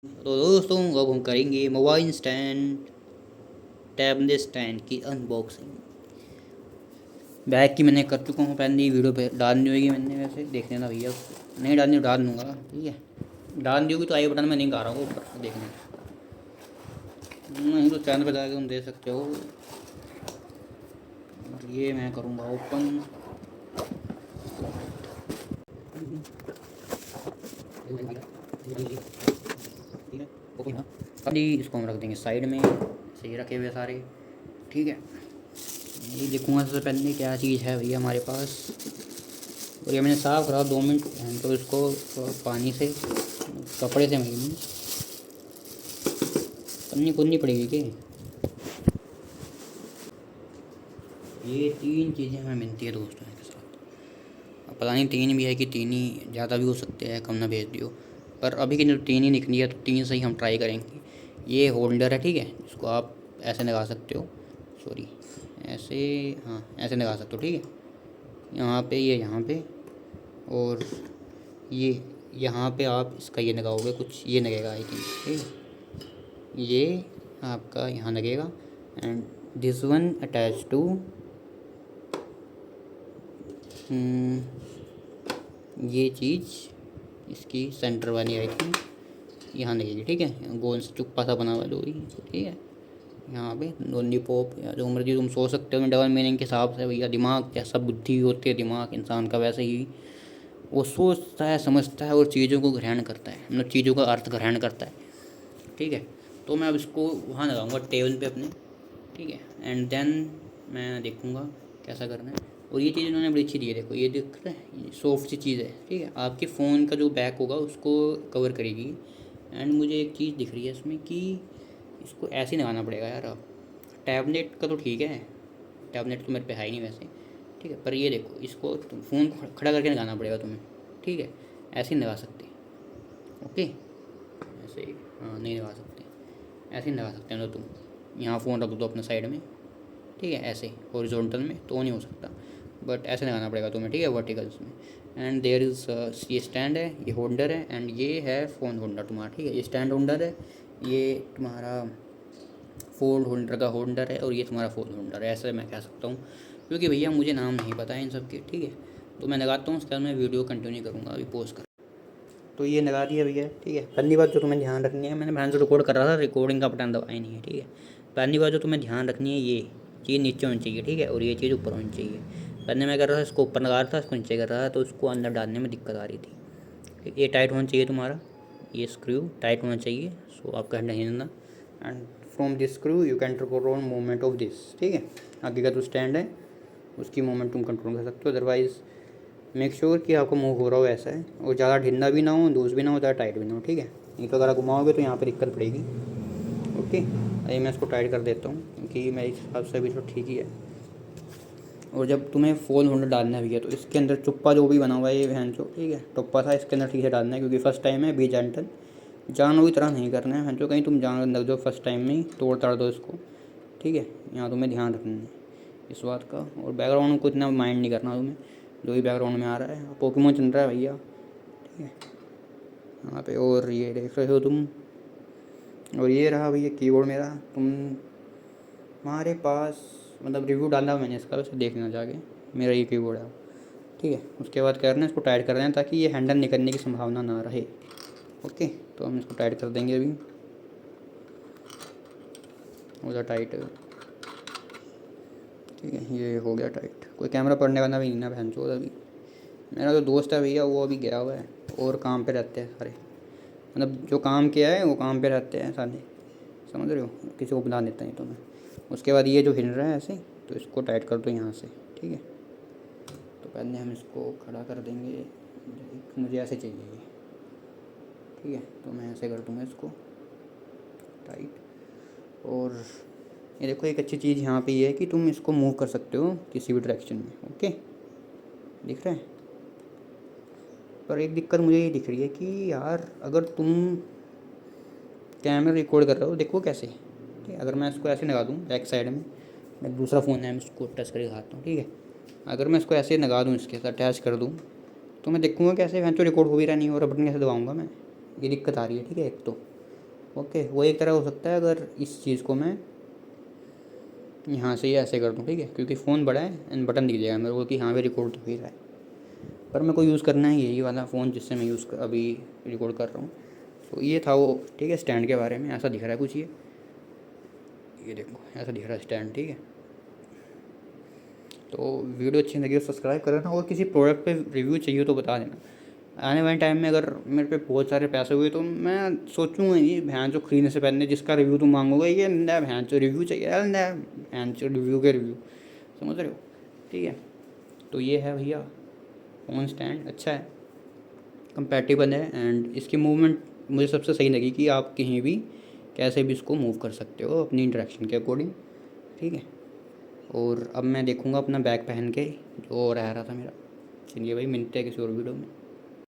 तो दोस्तों अब हम करेंगे मोबाइल स्टैंड टैबलेट स्टैंड की अनबॉक्सिंग। बैग की मैंने कर चुका हूँ, पहले वीडियो पे डालनी होगी मैंने, वैसे देख लेना भैया। नहीं डालनी डाल दूँगा, ठीक है। डाल दी होगी तो आई बटन में नहीं आ रहा हूँ ऊपर देखने, नहीं तो चैनल पर जाकर तुम दे सकते हो। और ये मैं करूँगा ओपन। अभी इसको हम रख देंगे साइड में, सही रखे हुए सारे, ठीक है। ये देखूँगा सबसे पहले क्या चीज़ है भैया हमारे पास। और ये मैंने साफ़ करा 2 मिनट, तो इसको पानी से कपड़े से महीन पन्नी खुदनी पड़ेगी कि ये 3 चीज़ें हमें मिलती है दोस्तों के साथ। अब पता नहीं 3 भी है कि 3 ही, ज़्यादा भी हो सकते हैं, कम ना भेज दियो। पर अभी की जो 3 ही निकली है तो 3 से ही हम ट्राई करेंगे। ये होल्डर है, ठीक है। इसको आप ऐसे लगा सकते हो, सॉरी ऐसे, हाँ ऐसे लगा सकते हो, ठीक है। यहाँ पे ये यहाँ पे, और ये यहाँ पे आप इसका ये लगाओगे, कुछ ये लगेगा आई थिंक, ठीक है। ये आपका यहाँ लगेगा and this one attach to ये चीज़, इसकी सेंटर वाली आई थिंक यहाँ लगेगी, ठीक है। गोल से चुप्पा सा बना हुआ जो भी, ठीक है। यहाँ पे लॉलीपॉप या जो मर्जी तुम सोच सकते हो डबल मीनिंग के हिसाब से भैया। दिमाग जैसा बुद्धि होती है दिमाग इंसान का, वैसे ही वो सोचता है, समझता है और चीज़ों को ग्रहण करता है, मतलब चीज़ों का अर्थ ग्रहण करता है, ठीक है। तो मैं अब इसको वहाँ लगाऊंगा टेबल पे अपने, ठीक है। एंड देन मैं देखूँगा कैसा करना है। और ये चीज़ इन्होंने बड़ी अच्छी दी है, देखो ये दिख रहा है, ये सॉफ्ट सी चीज़ है, ठीक है। आपके फ़ोन का जो बैक होगा उसको कवर करेगी। एंड मुझे एक चीज़ दिख रही है इसमें कि इसको ऐसे ही लगाना पड़ेगा यार। अब टैबलेट का तो ठीक है, टैबलेट तो मेरे पे है ही नहीं वैसे, ठीक है। पर ये देखो, इसको तुम फ़ोन को खड़ा करके लगाना पड़ेगा तुम्हें, ठीक है। ऐसे ही लगा सकते, ओके। ऐसे ही, हाँ नहीं लगा सकते, ऐसे ही लगा सकते हैं। तो तुम यहाँ फ़ोन रख दो अपने साइड में, ठीक है, ऐसे हॉरिजॉन्टल में तो नहीं हो सकता, बट ऐसे लगाना पड़ेगा तुम्हें, ठीक है, वर्टिकल्स में। एंड देयर इज़, ये स्टैंड है, ये होल्डर है, एंड ये है फ़ोन होल्डर तुम्हारा, ठीक है। ये स्टैंड होल्डर है, ये तुम्हारा फोल्ड होल्डर का होल्डर है, और ये तुम्हारा फोल्ड होल्डर है, ऐसे मैं कह सकता हूँ। क्योंकि भैया मुझे नाम नहीं पता है इन सब के, ठीक है। तो मैं लगाता हूँ, उसके बाद मैं वीडियो कंटिन्यू करूँगा अभी पोस्ट कर। तो ये लगा दिया भैया, ठीक है। पहली बात जो तुम्हें ध्यान रखनी है, मैंने बहन से रिकॉर्ड कर रहा था, रिकॉर्डिंग का बटन दबाया नहीं है, ठीक है। पहली बात जो तुम्हें ध्यान रखनी है, ये चीज़ नीचे होनी चाहिए, ठीक है, और ये चीज़ ऊपर होनी चाहिए। पहले मैं कर रहा था इसको ऊपर लगा रहा था, इसको नीचे कर रहा था, तो उसको अंदर डालने में दिक्कत आ रही थी। ये टाइट होना चाहिए तुम्हारा, ये स्क्रू टाइट होना चाहिए, सो आपका हैंड नहीं हिलना। And from this screw you can control movement of this, ठीक है। आगे का जो स्टैंड है उसकी मूवमेंट तुम कंट्रोल कर सकते हो। अदरवाइज़ मेक श्योर कि आपको मूव हो रहा हो ऐसा है, और ज़्यादा ढीला भी ना हो, लूज भी ना हो, ज़्यादा टाइट भी ना हो, ठीक है। नहीं तो अगर आप घुमाओगे तो यहाँ पर दिक्कत पड़ेगी, ओके। अभी मैं इसको टाइट कर देता हूँ क्योंकि मेरे हिसाब से अभी तो ठीक ही है। और जब तुम्हें फोन होल्डर डालना है भैया, तो इसके अंदर चुप्पा जो भी बना हुआ है ये बहन चो, ठीक है, टुप्पा था, इसके अंदर ठीक से डालना है, क्योंकि फर्स्ट टाइम है, बी जेंटल, जानो की तरह नहीं करना है बहन चो, कहीं तुम जान लग जाओ फर्स्ट टाइम में ही तोड़ ताड़ दो इसको, ठीक है। यहाँ तुम्हें ध्यान रखना है इस बात का। और बैकग्राउंड को इतना माइंड नहीं करना तुम्हें, जो भी बैकग्राउंड में आ रहा है। पोकेमोन चल रहा है भैया, ठीक है, यहाँ पे। और ये देख रहे हो तुम, और ये रहा भैया कीबोर्ड मेरा। तुम्हारे पास मतलब रिव्यू डाला मैंने इसका, वैसे देखना जाके, मेरा ये कीबोर्ड है, ठीक है। उसके बाद करना है इसको टाइट कर रहे हैं ताकि ये हैंडल निकलने की संभावना ना रहे, ओके। तो हम इसको टाइट कर देंगे अभी, हो जाए टाइट, ठीक है। ये हो गया टाइट। कोई कैमरा पड़ने वाला भी नहीं ना बहन चोद अभी। मेरा जो दोस्त है भैया वो अभी गया हुआ है, और काम पे रहते हैं सारे, मतलब जो काम किया है वो काम पे रहते हैं सारे, समझ रहे हो। किसी को बुला लेता है तो मैं। उसके बाद ये जो हिल रहा है ऐसे, तो इसको टाइट कर दो यहाँ से, ठीक है। तो पहले हम इसको खड़ा कर देंगे, मुझे ऐसे चाहिए ये, ठीक है। तो मैं ऐसे कर दूँगा इसको टाइट। और ये देखो एक अच्छी चीज़ यहाँ पे ये है कि तुम इसको मूव कर सकते हो किसी भी डायरेक्शन में, ओके, दिख रहा है। पर एक दिक्कत मुझे ये दिख रही है कि यार अगर तुम कैमरा रिकॉर्ड कर रहे हो, देखो कैसे, ठीक है। अगर मैं इसको ऐसे लगा दूँ बैक साइड में, मैं दूसरा फ़ोन है मैं इसको टच करके दिखाता हूँ, ठीक है। अगर मैं इसको ऐसे लगा दूँ, इसके साथ अटैच कर दूँ, तो मैं देखूँगा कैसे, मैं तो रिकॉर्ड हो भी रहा नहीं, और बटन कैसे दबाऊँगा मैं, ये दिक्कत आ रही है, ठीक है। एक तो ओके, वो एक तरह हो सकता है अगर इस चीज़ को मैं यहाँ से ये ऐसे कर दूँ, ठीक है, क्योंकि फ़ोन बड़ा है एंड बटन दिख जाएगा मेरे को कि हाँ भाई रिकॉर्ड तो हो ही रहा है। पर मेरे को यूज़ करना है यही वाला फ़ोन जिससे मैं अभी रिकॉर्ड कर रहा हूँ। तो ये था वो, ठीक है, स्टैंड के बारे में। ऐसा दिख रहा है कुछ ये देखो ऐसा दिख रहा है स्टैंड, ठीक है। तो वीडियो अच्छी लगी तो सब्सक्राइब करना, और किसी प्रोडक्ट पे रिव्यू चाहिए तो बता देना। आने वाले टाइम में अगर मेरे पे बहुत सारे पैसे हुए तो मैं सोचूंगा ये भैंस जो खरीदने से पहले जिसका रिव्यू तुम मांगोगे, ये नया भैंस जो रिव्यू चाहिए यार, नया भैंस जो रिव्यू के रिव्यू, समझ रहे हो, ठीक है। तो ये है भैया फ़ोन स्टैंड, अच्छा है, कंपैटिबल है, एंड इसकी मूवमेंट मुझे सबसे सही लगी कि आप कहीं भी कैसे भी इसको मूव कर सकते हो अपनी इंटरेक्शन के अकॉर्डिंग, ठीक है। और अब मैं देखूँगा अपना बैग पहन के जो रह रहा था मेरा। चलिए भाई, मिलते हैं किसी और वीडियो में।